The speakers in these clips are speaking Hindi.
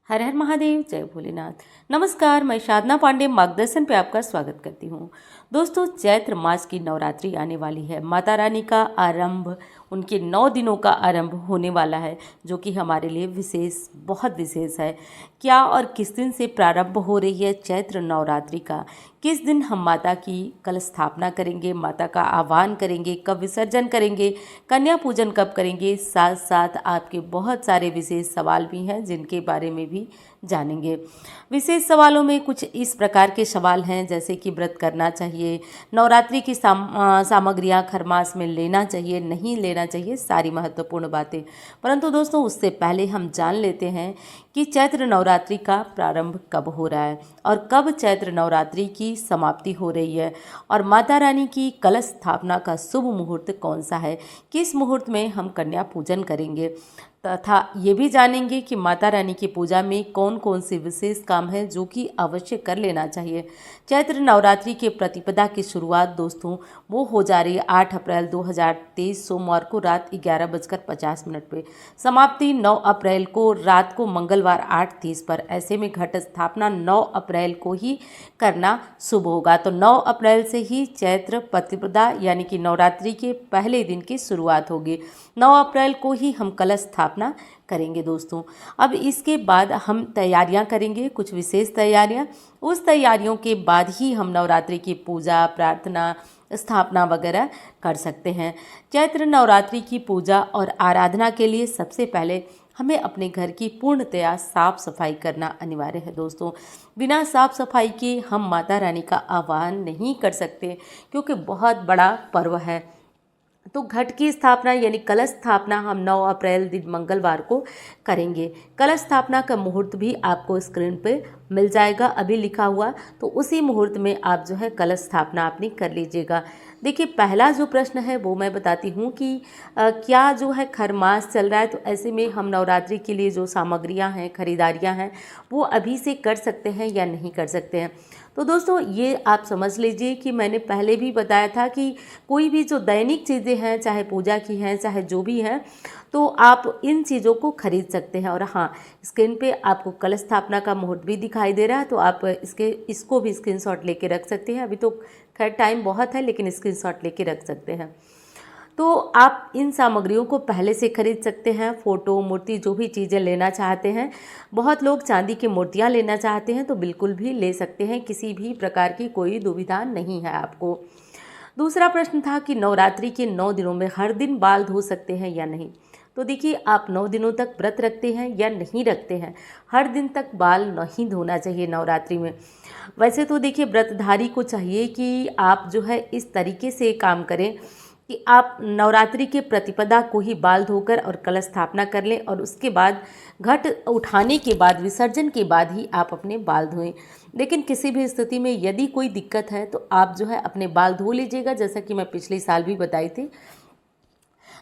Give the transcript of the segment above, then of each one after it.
हर हर महादेव, जय भोलेनाथ। नमस्कार, मैं साधना पांडे मार्गदर्शन पे आपका स्वागत करती हूँ। दोस्तों, चैत्र मास की नवरात्रि आने वाली है। माता रानी का आरंभ, उनके 9 दिनों का आरंभ होने वाला है, जो कि हमारे लिए विशेष, बहुत विशेष है। क्या और किस दिन से प्रारंभ हो रही है चैत्र नवरात्रि का, किस दिन हम माता की कलश स्थापना करेंगे, माता का आह्वान करेंगे, कब विसर्जन करेंगे, कन्या पूजन कब करेंगे, साथ साथ आपके बहुत सारे विशेष सवाल भी हैं जिनके बारे में भी जानेंगे। विशेष सवालों में कुछ इस प्रकार के सवाल हैं, जैसे कि व्रत करना चाहिए, नवरात्रि की सामग्रियां खरमास में लेना चाहिए, नहीं लेना चाहिए, सारी महत्वपूर्ण बातें। परंतु दोस्तों, उससे पहले हम जान लेते हैं कि चैत्र नवरात्रि का प्रारंभ कब हो रहा है और कब चैत्र नवरात्रि की समाप्ति हो रही है, और माता रानी की कलश स्थापना का शुभ मुहूर्त कौन सा है, किस मुहूर्त में हम कन्या पूजन करेंगे, तथा ये भी जानेंगे कि माता रानी की पूजा में कौन कौन से विशेष काम हैं जो कि अवश्य कर लेना चाहिए। चैत्र नवरात्रि के प्रतिपदा की शुरुआत दोस्तों वो हो जा रही है 8 अप्रैल 2023 सोमवार को रात 11:50 पे। समाप्ति 9 अप्रैल को रात को मंगलवार 8:30 पर। ऐसे में घट स्थापना 9 अप्रैल को ही करना शुभ होगा। तो 9 अप्रैल से ही चैत्र प्रतिपदा यानी कि नवरात्रि के पहले दिन की शुरुआत होगी। 9 अप्रैल को ही हम कलश स्थापना करेंगे दोस्तों। अब इसके बाद हम तैयारियां करेंगे, कुछ विशेष तैयारियां। उस तैयारियों के बाद ही हम नवरात्रि की पूजा, प्रार्थना, स्थापना वगैरह कर सकते हैं। चैत्र नवरात्रि की पूजा और आराधना के लिए सबसे पहले हमें अपने घर की पूर्णतया साफ सफाई करना अनिवार्य है दोस्तों। बिना साफ सफाई के हम माता रानी का आह्वान नहीं कर सकते, क्योंकि बहुत बड़ा पर्व है। तो घट की स्थापना यानी कलश स्थापना हम 9 अप्रैल दिन मंगलवार को करेंगे। कलश स्थापना का मुहूर्त भी आपको स्क्रीन पे मिल जाएगा अभी लिखा हुआ, तो उसी मुहूर्त में आप जो है कलश स्थापना अपनी कर लीजिएगा। देखिए, पहला जो प्रश्न है वो मैं बताती हूँ कि क्या जो है खरमास चल रहा है, तो ऐसे में हम नवरात्रि के लिए जो सामग्रियाँ हैं, खरीदारियाँ हैं, वो अभी से कर सकते हैं या नहीं कर सकते हैं। तो दोस्तों, ये आप समझ लीजिए कि मैंने पहले भी बताया था कि कोई भी जो दैनिक चीज़ें हैं, चाहे पूजा की हैं, चाहे जो भी हैं, तो आप इन चीज़ों को खरीद सकते हैं। और हाँ, स्क्रीन पे आपको कलश स्थापना का मुहूर्त भी दिखाई दे रहा है, तो आप इसको भी स्क्रीनशॉट लेके रख सकते हैं। अभी तो खैर टाइम बहुत है, लेकिन स्क्रीनशॉट लेके रख सकते हैं। तो आप इन सामग्रियों को पहले से खरीद सकते हैं। फ़ोटो, मूर्ति, जो भी चीज़ें लेना चाहते हैं, बहुत लोग चांदी की मूर्तियाँ लेना चाहते हैं, तो बिल्कुल भी ले सकते हैं, किसी भी प्रकार की कोई दुविधा नहीं है आपको। दूसरा प्रश्न था कि नवरात्रि के 9 दिनों में हर दिन बाल धो सकते हैं या नहीं। तो देखिए, आप 9 दिनों तक व्रत रखते हैं या नहीं रखते हैं, हर दिन तक बाल नहीं धोना चाहिए नवरात्रि में। वैसे तो देखिए, व्रतधारी को चाहिए कि आप जो है इस तरीके से काम करें कि आप नवरात्रि के प्रतिपदा को ही बाल धोकर और कलश स्थापना कर लें, और उसके बाद घट उठाने के बाद, विसर्जन के बाद ही आप अपने बाल धोएं। लेकिन किसी भी स्थिति में यदि कोई दिक्कत है तो आप जो है अपने बाल धो लीजिएगा, जैसा कि मैं पिछले साल भी बताई थी।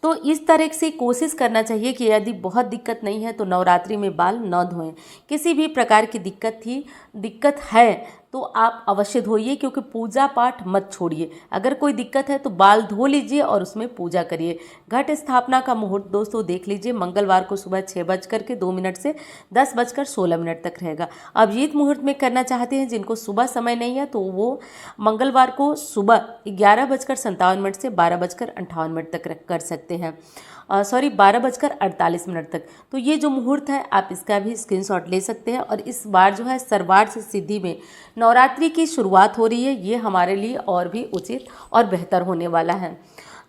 तो इस तरह से कोशिश करना चाहिए कि यदि बहुत दिक्कत नहीं है तो नवरात्रि में बाल न धोएं। किसी भी प्रकार की दिक्कत है तो आप अवश्य धोइए, क्योंकि पूजा पाठ मत छोड़िए। अगर कोई दिक्कत है तो बाल धो लीजिए और उसमें पूजा करिए। घट स्थापना का मुहूर्त दोस्तों देख लीजिए, मंगलवार को सुबह 6:02 से 10:16 तक रहेगा। अभिजीत मुहूर्त में करना चाहते हैं जिनको सुबह समय नहीं है, तो वो मंगलवार को सुबह 11:57 से 12:58 तक कर सकते हैं। 12:48 तक। तो ये जो मुहूर्त है, आप इसका भी स्क्रीनशॉट ले सकते हैं। और इस बार जो है सर्वार्थ सिद्धि में नवरात्रि की शुरुआत हो रही है, ये हमारे लिए और भी उचित और बेहतर होने वाला है।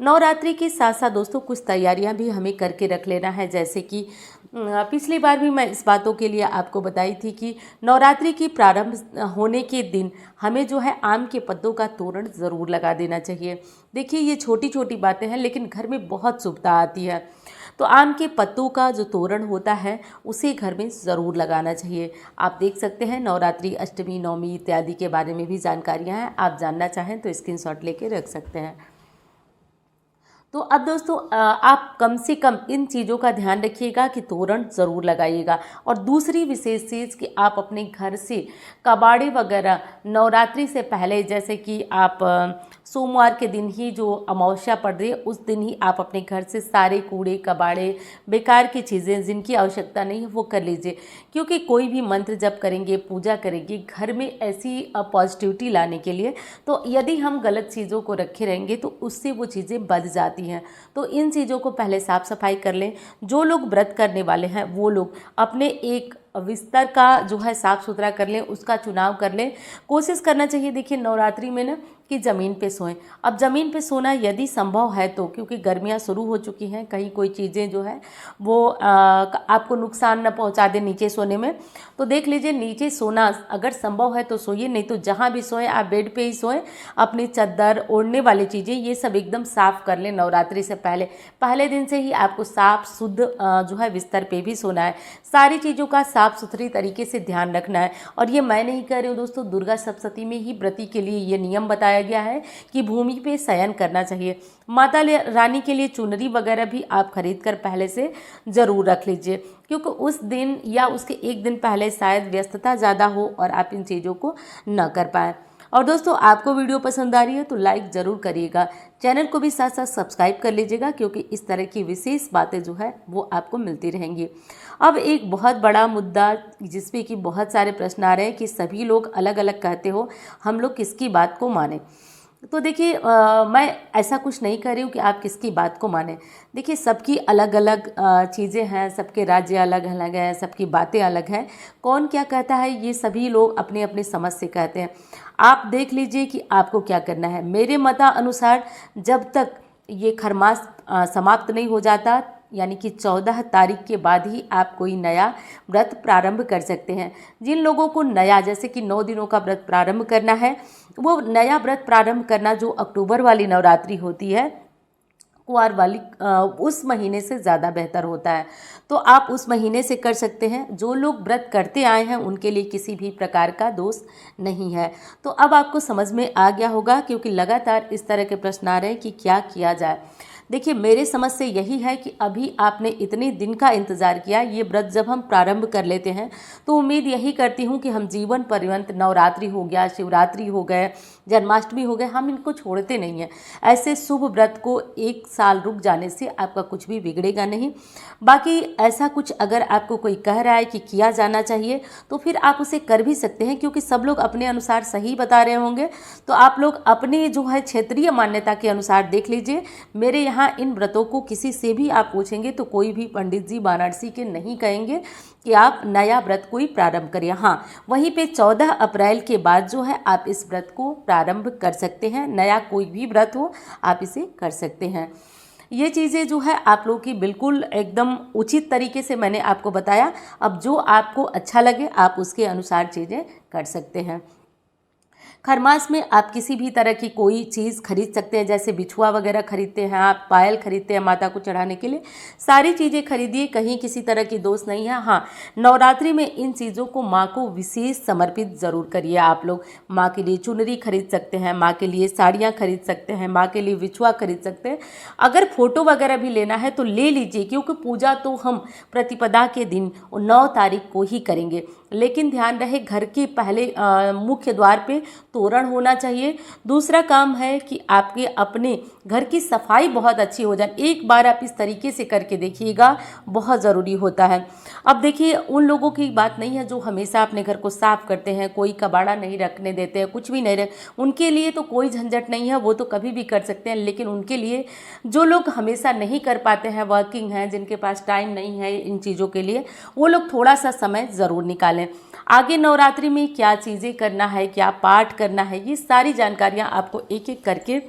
नवरात्रि के साथ साथ दोस्तों कुछ तैयारियां भी हमें करके रख लेना है, जैसे कि पिछली बार भी मैं इस बातों के लिए आपको बताई थी कि नवरात्रि की प्रारंभ होने के दिन हमें जो है आम के पत्तों का तोरण ज़रूर लगा देना चाहिए। देखिए, ये छोटी छोटी बातें हैं, लेकिन घर में बहुत शुभता आती है। तो आम के पत्तों का जो तोरण होता है उसे घर में ज़रूर लगाना चाहिए। आप देख सकते हैं, नवरात्रि, अष्टमी, नवमी इत्यादि के बारे में भी जानकारियाँ हैं। आप जानना चाहें तो स्क्रीनशॉट लेके रख सकते हैं। तो अब दोस्तों आप कम से कम इन चीज़ों का ध्यान रखिएगा कि तोरण ज़रूर लगाइएगा। और दूसरी विशेष चीज़ कि आप अपने घर से कबाड़े वगैरह नवरात्रि से पहले, जैसे कि आप सोमवार के दिन ही जो अमावस्या पड़ रही है उस दिन ही आप अपने घर से सारे कूड़े कबाड़े बेकार की चीज़ें जिनकी आवश्यकता नहीं है वो कर लीजिए। क्योंकि कोई भी मंत्र जप करेंगे, पूजा करेंगे घर में ऐसी पॉजिटिविटी लाने के लिए, तो यदि हम गलत चीज़ों को रखे रहेंगे तो उससे वो चीज़ें बढ़ जाती हैं। तो इन चीज़ों को पहले साफ सफाई कर लें। जो लोग व्रत करने वाले हैं वो लोग अपने एक बिस्तर का जो है साफ़ सुथरा कर लें, उसका चुनाव कर लें। कोशिश करना चाहिए देखिए नवरात्रि में ना कि ज़मीन पे सोएं। अब ज़मीन पे सोना यदि संभव है तो, क्योंकि गर्मियाँ शुरू हो चुकी हैं, कहीं कोई चीज़ें जो है वो आपको नुकसान न पहुंचा दे नीचे सोने में, तो देख लीजिए नीचे सोना अगर संभव है तो सोइए, नहीं तो जहाँ भी सोएं आप बेड पे ही सोएं। अपनी चद्दर ओढ़ने वाली चीज़ें ये सब एकदम साफ़ कर लें। नवरात्रि से पहले दिन से ही आपको साफ शुद्ध जो है बिस्तर पे भी सोना है। सारी चीज़ों का साफ सुथरी तरीके से ध्यान रखना है। और ये मैं नहीं कह रही हूँ दोस्तों, दुर्गा सप्तमी में ही व्रती के लिए ये नियम बताया गया है कि भूमि पे शयन करना चाहिए। माता रानी के लिए चुनरी वगैरह भी आप खरीद कर पहले से ज़रूर रख लीजिए, क्योंकि उस दिन या उसके एक दिन पहले शायद व्यस्तता ज़्यादा हो और आप इन चीज़ों को न कर पाएँ। और दोस्तों आपको वीडियो पसंद आ रही है तो लाइक ज़रूर करिएगा, चैनल को भी साथ साथ सब्सक्राइब कर लीजिएगा, क्योंकि इस तरह की विशेष बातें जो है वो आपको मिलती रहेंगी। अब एक बहुत बड़ा मुद्दा जिसपे कि बहुत सारे प्रश्न आ रहे हैं कि सभी लोग अलग अलग कहते हो, हम लोग किसकी बात को माने। तो देखिए मैं ऐसा कुछ नहीं कर रही हूँ कि आप किसकी बात को माने। देखिए सबकी अलग अलग चीज़ें हैं, सबके राज्य अलग अलग हैं, सबकी बातें अलग हैं। कौन क्या कहता है ये सभी लोग अपने अपने समझ से कहते हैं। आप देख लीजिए कि आपको क्या करना है। मेरे मतानुसार जब तक ये खरमास समाप्त नहीं हो जाता, यानी कि 14 तारीख के बाद ही आप कोई नया व्रत प्रारंभ कर सकते हैं। जिन लोगों को नया जैसे कि 9 दिनों का व्रत प्रारंभ करना है, वो नया व्रत प्रारंभ करना जो अक्टूबर वाली नवरात्रि होती है, कुंवार वाली, उस महीने से ज़्यादा बेहतर होता है। तो आप उस महीने से कर सकते हैं। जो लोग व्रत करते आए हैं उनके लिए किसी भी प्रकार का दोष नहीं है। तो अब आपको समझ में आ गया होगा, क्योंकि लगातार इस तरह के प्रश्न आ रहे हैं कि क्या किया जाए। देखिए मेरे समझ से यही है कि अभी आपने इतने दिन का इंतज़ार किया, ये व्रत जब हम प्रारंभ कर लेते हैं तो उम्मीद यही करती हूँ कि हम जीवन पर्यंत, नवरात्रि हो गया, शिवरात्रि हो गए, जन्माष्टमी हो गए, हम इनको छोड़ते नहीं हैं। ऐसे शुभ व्रत को एक साल रुक जाने से आपका कुछ भी बिगड़ेगा नहीं। बाकी ऐसा कुछ अगर आपको कोई कह रहा है कि किया जाना चाहिए तो फिर आप उसे कर भी सकते हैं, क्योंकि सब लोग अपने अनुसार सही बता रहे होंगे। तो आप लोग अपने जो है क्षेत्रीय मान्यता के अनुसार देख लीजिए। मेरे यहाँ इन व्रतों को किसी से भी आप पूछेंगे तो कोई भी पंडित जी वाराणसी के नहीं कहेंगे कि आप नया व्रत कोई प्रारंभ करिए। हाँ, वहीं पे 14 अप्रैल के बाद जो है आप इस व्रत को प्रारंभ कर सकते हैं। नया कोई भी व्रत हो आप इसे कर सकते हैं। ये चीज़ें जो है आप लोगों की बिल्कुल एकदम उचित तरीके से मैंने आपको बताया। अब जो आपको अच्छा लगे आप उसके अनुसार चीज़ें कर सकते हैं। खरमास में आप किसी भी तरह की कोई चीज़ खरीद सकते हैं, जैसे बिछुआ वगैरह खरीदते हैं आप, पायल खरीदते हैं माता को चढ़ाने के लिए, सारी चीज़ें खरीदिए, कहीं किसी तरह की दोष नहीं है। हाँ, नवरात्रि में इन चीज़ों को माँ को विशेष समर्पित ज़रूर करिए। आप लोग माँ के लिए चुनरी खरीद सकते हैं, माँ के लिए साड़ियाँ खरीद सकते हैं, माँ के लिए बिछुआ खरीद सकते हैं। अगर फोटो वगैरह भी लेना है तो ले लीजिए, क्योंकि पूजा तो हम प्रतिपदा के दिन 9 तारीख को ही करेंगे। लेकिन ध्यान रहे घर के पहले मुख्य द्वार पे तोरण होना चाहिए। दूसरा काम है कि आपके अपने घर की सफाई बहुत अच्छी हो जाए। एक बार आप इस तरीके से करके देखिएगा, बहुत ज़रूरी होता है। अब देखिए उन लोगों की बात नहीं है जो हमेशा अपने घर को साफ करते हैं, कोई कबाड़ा नहीं रखने देते हैं, कुछ भी नहीं रख, उनके लिए तो कोई झंझट नहीं है, वो तो कभी भी कर सकते हैं। लेकिन उनके लिए जो लोग हमेशा नहीं कर पाते हैं, वर्किंग हैं, जिनके पास टाइम नहीं है इन चीज़ों के लिए, वो लोग थोड़ा सा समय ज़रूर निकालें। आगे नवरात्रि में क्या चीज़ें करना है, क्या पाठ करना है, ये सारी जानकारियाँ आपको एक एक करके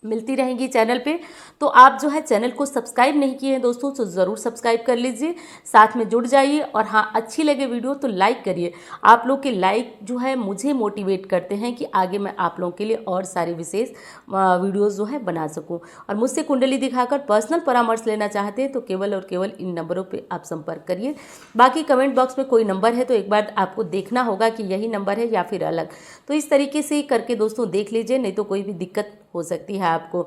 मिलती रहेंगी चैनल पे। तो आप जो है चैनल को सब्सक्राइब नहीं किए हैं दोस्तों तो ज़रूर सब्सक्राइब कर लीजिए, साथ में जुड़ जाइए। और हाँ, अच्छी लगे वीडियो तो लाइक करिए। आप लोग के लाइक जो है मुझे मोटिवेट करते हैं कि आगे मैं आप लोगों के लिए और सारे विशेष वीडियोज़ जो है बना सकूँ। और मुझसे कुंडली दिखाकर पर्सनल परामर्श लेना चाहते हैं तो केवल और केवल इन नंबरों पर आप संपर्क करिए। बाकी कमेंट बॉक्स में कोई नंबर है तो एक बार आपको देखना होगा कि यही नंबर है या फिर अलग। तो इस तरीके से करके दोस्तों देख लीजिए, नहीं तो कोई भी दिक्कत हो सकती है आपको।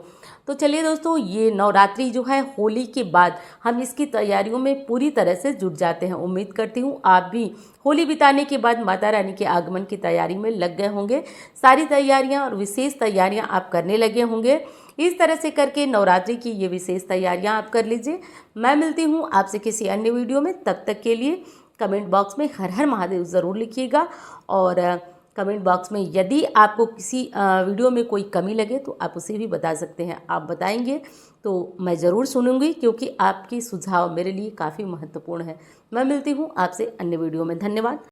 तो चलिए दोस्तों, ये नवरात्रि जो है होली के बाद हम इसकी तैयारियों में पूरी तरह से जुट जाते हैं। उम्मीद करती हूँ आप भी होली बिताने के बाद माता रानी के आगमन की तैयारी में लग गए होंगे। सारी तैयारियां और विशेष तैयारियां आप करने लगे होंगे। इस तरह से करके नवरात्रि की ये विशेष तैयारियां आप कर लीजिए। मैं मिलती हूँ आपसे किसी अन्य वीडियो में। तब तक के लिए कमेंट बॉक्स में हर हर महादेव ज़रूर लिखिएगा, और कमेंट बॉक्स में यदि आपको किसी वीडियो में कोई कमी लगे तो आप उसे भी बता सकते हैं। आप बताएंगे तो मैं ज़रूर सुनूंगी, क्योंकि आपकी सुझाव मेरे लिए काफ़ी महत्वपूर्ण है। मैं मिलती हूँ आपसे अन्य वीडियो में। धन्यवाद।